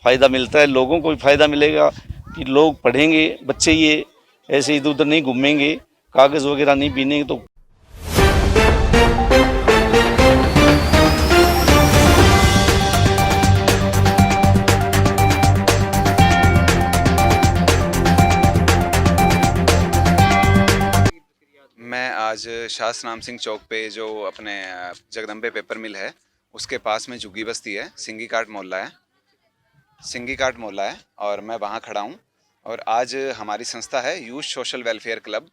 फ़ायदा मिलता है, लोगों को भी फ़ायदा मिलेगा कि लोग पढ़ेंगे, बच्चे ये ऐसे इधर उधर नहीं घूमेंगे, कागज़ वगैरह नहीं पीनेंगे। तो मैं आज शाहस नाम सिंह चौक पे जो अपने जगदम्बे पेपर मिल है उसके पास में झुग्गी बस्ती है, सिंगी काट मोहल्ला है और मैं वहाँ खड़ा हूँ। और आज हमारी संस्था है यूथ सोशल वेलफेयर क्लब,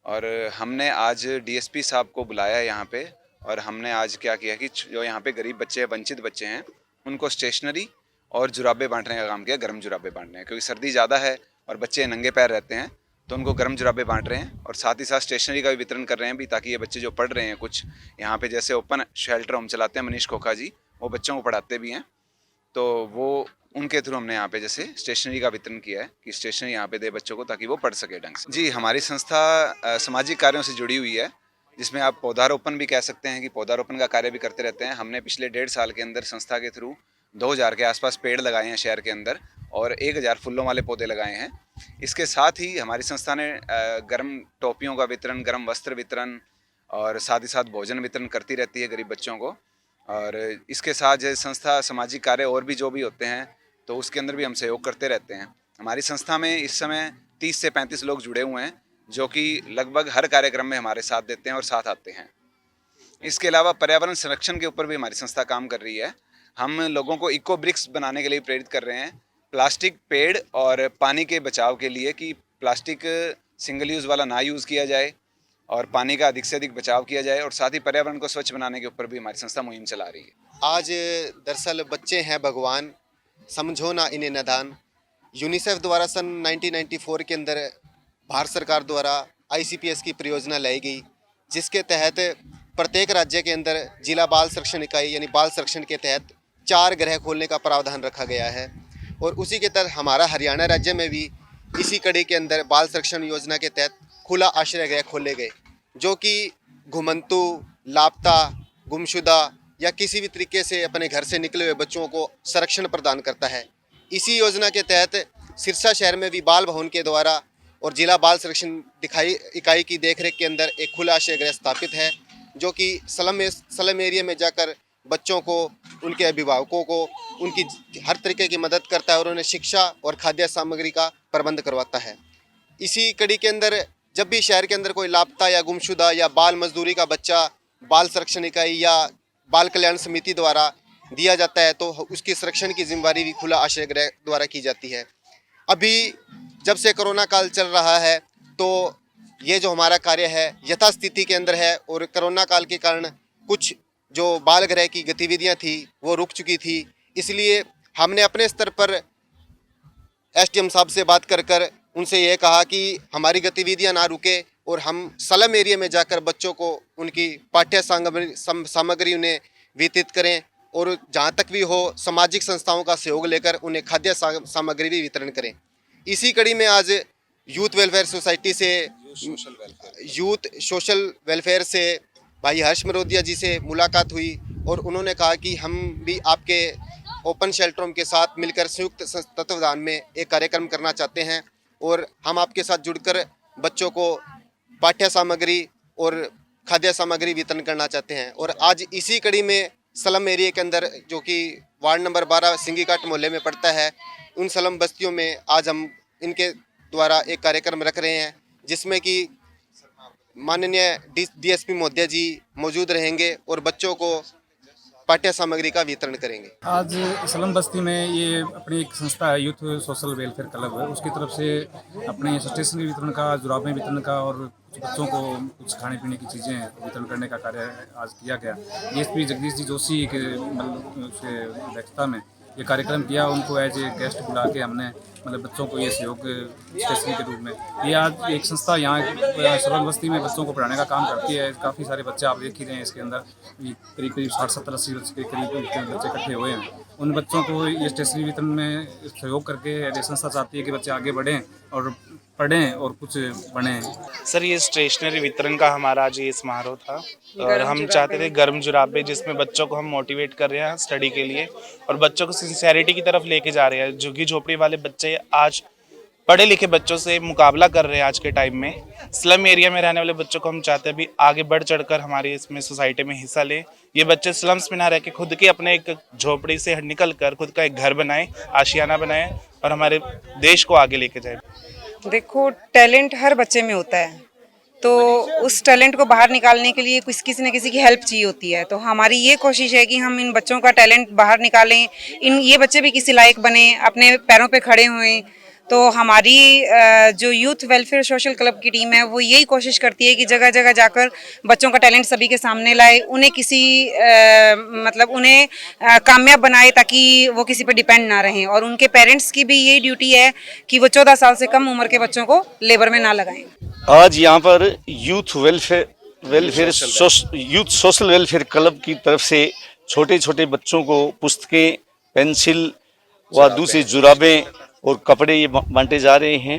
और हमने आज डीएसपी साहब को बुलाया है यहाँ पे। और हमने आज क्या किया कि जो यहाँ पे गरीब बच्चे हैं, वंचित बच्चे हैं, उनको स्टेशनरी और जुराबे बांटने का काम किया, गर्म जुराबे बांटने हैं, क्योंकि सर्दी ज़्यादा है और बच्चे नंगे पैर रहते हैं, तो उनको गर्म जुराबे बांट रहे हैं। और साथ ही साथ स्टेशनरी का भी वितरण कर रहे हैं भी, ताकि ये बच्चे जो पढ़ रहे हैं, कुछ यहाँ पे जैसे ओपन शेल्टर होम चलाते हैं मनीष खोखा जी, वो बच्चों को पढ़ाते भी हैं, तो वो उनके थ्रू हमने यहाँ पे जैसे स्टेशनरी का वितरण किया है कि स्टेशनरी यहाँ पे दे बच्चों को, ताकि वो पढ़ सके ढंग से। जी, हमारी संस्था सामाजिक कार्यों से जुड़ी हुई है, जिसमें आप पौधारोपण भी कह सकते हैं कि पौधारोपण का कार्य भी करते रहते हैं। हमने पिछले 1.5 साल के अंदर संस्था के थ्रू 2000 के आसपास पेड़ लगाए हैं शहर के अंदर, और 1000 फूलों वाले पौधे लगाए हैं। इसके साथ ही हमारी संस्था ने गर्म टोपियों का वितरण, गर्म वस्त्र वितरण और साथ ही साथ भोजन वितरण करती रहती है गरीब बच्चों को। और इसके साथ जो संस्था सामाजिक कार्य और भी जो भी होते हैं, तो उसके अंदर भी हम सहयोग करते रहते हैं। हमारी संस्था में इस समय 30 से 35 लोग जुड़े हुए हैं, जो कि लगभग हर कार्यक्रम में हमारे साथ देते हैं और साथ आते हैं। इसके अलावा पर्यावरण संरक्षण के ऊपर भी हमारी संस्था काम कर रही है। हम लोगों को इको ब्रिक्स बनाने के लिए प्रेरित कर रहे हैं, प्लास्टिक, पेड़ और पानी के बचाव के लिए, कि प्लास्टिक सिंगल यूज़ वाला ना यूज़ किया जाए और पानी का अधिक से अधिक बचाव किया जाए, और साथ ही पर्यावरण को स्वच्छ बनाने के ऊपर भी हमारी संस्था मुहिम चला रही है। आज दरअसल बच्चे हैं भगवान, समझो ना इन्हें नादान, यूनिसेफ द्वारा सन 1994 के अंदर भारत सरकार द्वारा आईसीपीएस की परियोजना लाई गई, जिसके तहत प्रत्येक राज्य के अंदर जिला बाल संरक्षण इकाई यानी बाल संरक्षण के तहत 4 गृह खोलने का प्रावधान रखा गया है। और उसी के तहत हमारा हरियाणा राज्य में भी इसी कड़ी के अंदर बाल संरक्षण योजना के तहत खुला आश्रय गृह खोले गए, जो कि घुमंतु, लापता, गुमशुदा या किसी भी तरीके से अपने घर से निकले हुए बच्चों को संरक्षण प्रदान करता है। इसी योजना के तहत सिरसा शहर में भी बाल भवन के द्वारा और जिला बाल संरक्षण इकाई की देखरेख के अंदर एक खुला आश्रय गृह स्थापित है, जो कि स्लम एरिया में जाकर बच्चों को, उनके अभिभावकों को, उनकी हर तरीके की मदद करता है और उन्हें शिक्षा और खाद्य सामग्री का प्रबंध करवाता है। इसी कड़ी के अंदर जब भी शहर के अंदर कोई लापता या गुमशुदा या बाल मजदूरी का बच्चा बाल संरक्षण इकाई या बाल कल्याण समिति द्वारा दिया जाता है, तो उसकी संरक्षण की जिम्मेदारी भी खुला आश्रय गृह द्वारा की जाती है। अभी जब से कोरोना काल चल रहा है, तो ये जो हमारा कार्य है यथास्थिति के अंदर है, और कोरोना काल के कारण कुछ जो बाल गृह की गतिविधियां थी वो रुक चुकी थी। इसलिए हमने अपने स्तर पर एसडीएम साहब से बात कर उनसे ये कहा कि हमारी गतिविधियां ना रुके और हम स्लम एरिया में जाकर बच्चों को उनकी पाठ्य सामग्री उन्हें वितरित करें, और जहां तक भी हो सामाजिक संस्थाओं का सहयोग लेकर उन्हें खाद्य सामग्री भी वितरण करें। इसी कड़ी में आज यूथ वेलफेयर सोसाइटी से, यूथ सोशल वेलफेयर से भाई हर्ष मरोदिया जी से मुलाकात हुई, और उन्होंने कहा कि हम भी आपके ओपन शेल्टरों के साथ मिलकर संयुक्त तत्वावधान में एक कार्यक्रम करना चाहते हैं, और हम आपके साथ जुड़कर बच्चों को पाठ्य सामग्री और खाद्य सामग्री वितरण करना चाहते हैं। और आज इसी कड़ी में स्लम एरिया के अंदर, जो कि वार्ड नंबर 12 सिंगी काट मोहल्ले में पड़ता है, उन स्लम बस्तियों में आज हम इनके द्वारा एक कार्यक्रम रख रहे हैं, जिसमें कि माननीय डीएसपी महोदय जी मौजूद रहेंगे और बच्चों को पाठ्य सामग्री का वितरण करेंगे। आज स्लम बस्ती में ये अपनी एक संस्था है यूथ सोशल वेलफेयर क्लब है, उसकी तरफ से अपने स्टेशनरी वितरण का, जुराबें वितरण का और कुछ बच्चों को कुछ खाने पीने की चीज़ें वितरण करने का कार्य आज किया गया। डीएसपी जगदीश जी जोशी के अध्यक्षता में ये कार्यक्रम किया। उनको एज ए गेस्ट बुला के हमने बच्चों को ये सहयोग स्टेशनरी के रूप में, ये आज एक संस्था यहाँ स्लम बस्ती में बच्चों को पढ़ाने का काम करती है। काफ़ी सारे बच्चे आप देख ही रहे हैं, इसके अंदर करीब 60-70-80 बच्चे के करीब बच्चे इकट्ठे हुए हैं। उन बच्चों को ये स्टेशनरी वितरण में सहयोग करके ये संस्था चाहती है कि बच्चे आगे बढ़ें और पढ़ें और कुछ बने। सर ये स्टेशनरी वितरण का हमारा आज ये समारोह था और हम चाहते थे गर्म जुराबे, जिसमें बच्चों को हम मोटिवेट कर रहे हैं स्टडी के लिए और बच्चों को सिंसियरिटी की तरफ लेके जा रहे हैं। झुग्गी झोपड़ी वाले बच्चे आज पढ़े लिखे बच्चों से मुकाबला कर रहे हैं आज के टाइम में। स्लम एरिया में रहने वाले बच्चों को हम चाहते हैं भी आगे बढ़ चढ़कर हमारी इसमें सोसाइटी में हिस्सा लें। ये बच्चे स्लम्स में ना रह के खुद के अपने एक झोपड़ी से निकल कर खुद का एक घर बनाएं, आशियाना बनाएं और हमारे देश को आगे लेके जाएं। देखो, टैलेंट हर बच्चे में होता है, तो उस टैलेंट को बाहर निकालने के लिए किसी न किसी की हेल्प चाहिए होती है। तो हमारी ये कोशिश है कि हम इन बच्चों का टैलेंट बाहर निकालें, ये बच्चे भी किसी लायक बने, अपने पैरों पे खड़े हुए। तो हमारी जो यूथ वेलफेयर सोशल क्लब की टीम है वो यही कोशिश करती है कि जगह जगह जाकर बच्चों का टैलेंट सभी के सामने लाए, उन्हें किसी उन्हें कामयाब बनाए ताकि वो किसी पे डिपेंड ना रहें। और उनके पेरेंट्स की भी यही ड्यूटी है कि वो 14 साल से कम उम्र के बच्चों को लेबर में ना लगाएं। आज यहाँ पर यूथ सोशल वेलफेयर क्लब की तरफ से छोटे छोटे बच्चों को पुस्तकें, पेंसिल व दूसरी जुराबें और कपड़े ये बांटे जा रहे हैं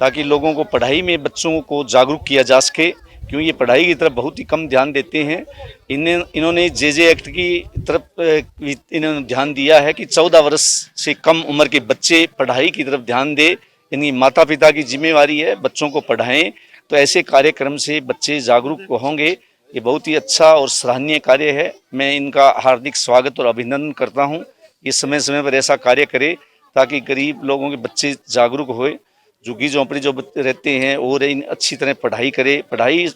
ताकि लोगों को पढ़ाई में बच्चों को जागरूक किया जा सके, क्योंकि ये पढ़ाई की तरफ बहुत ही कम ध्यान देते हैं। इन्होंने जे एक्ट की तरफ इन्होंने ध्यान दिया है कि 14 वर्ष से कम उम्र के बच्चे पढ़ाई की तरफ ध्यान दे। यानी माता पिता की जिम्मेवारी है बच्चों को पढ़ाएं। तो ऐसे कार्यक्रम से बच्चे जागरूक होंगे। ये बहुत ही अच्छा और सराहनीय कार्य है। मैं इनका हार्दिक स्वागत और अभिनंदन करता हूँ। ये समय समय पर ऐसा कार्य करे ताकि गरीब लोगों के बच्चे जागरूक होए, झुग्गी झोंपड़ी जो रहते हैं और इन अच्छी तरह पढ़ाई करे। पढ़ाई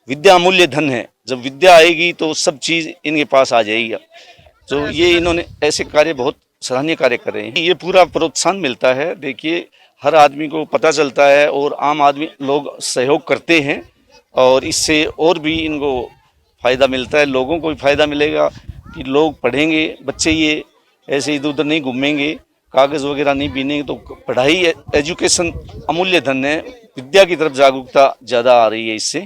विद्या अमूल्य धन है, जब विद्या आएगी तो सब चीज़ इनके पास आ जाएगी। तो ये इन्होंने ऐसे कार्य बहुत सराहनीय कार्य कर रहे हैं। ये पूरा प्रोत्साहन मिलता है। देखिए, हर आदमी को पता चलता है और आम आदमी लोग सहयोग करते हैं और इससे और भी इनको फ़ायदा मिलता है। लोगों को भी फ़ायदा मिलेगा कि लोग पढ़ेंगे, बच्चे ये ऐसे इधर उधर नहीं घूमेंगे, कागज़ वगैरह नहीं पीनेंगे। तो पढ़ाई, एजुकेशन अमूल्य धन है। विद्या की तरफ जागरूकता ज़्यादा आ रही है इससे।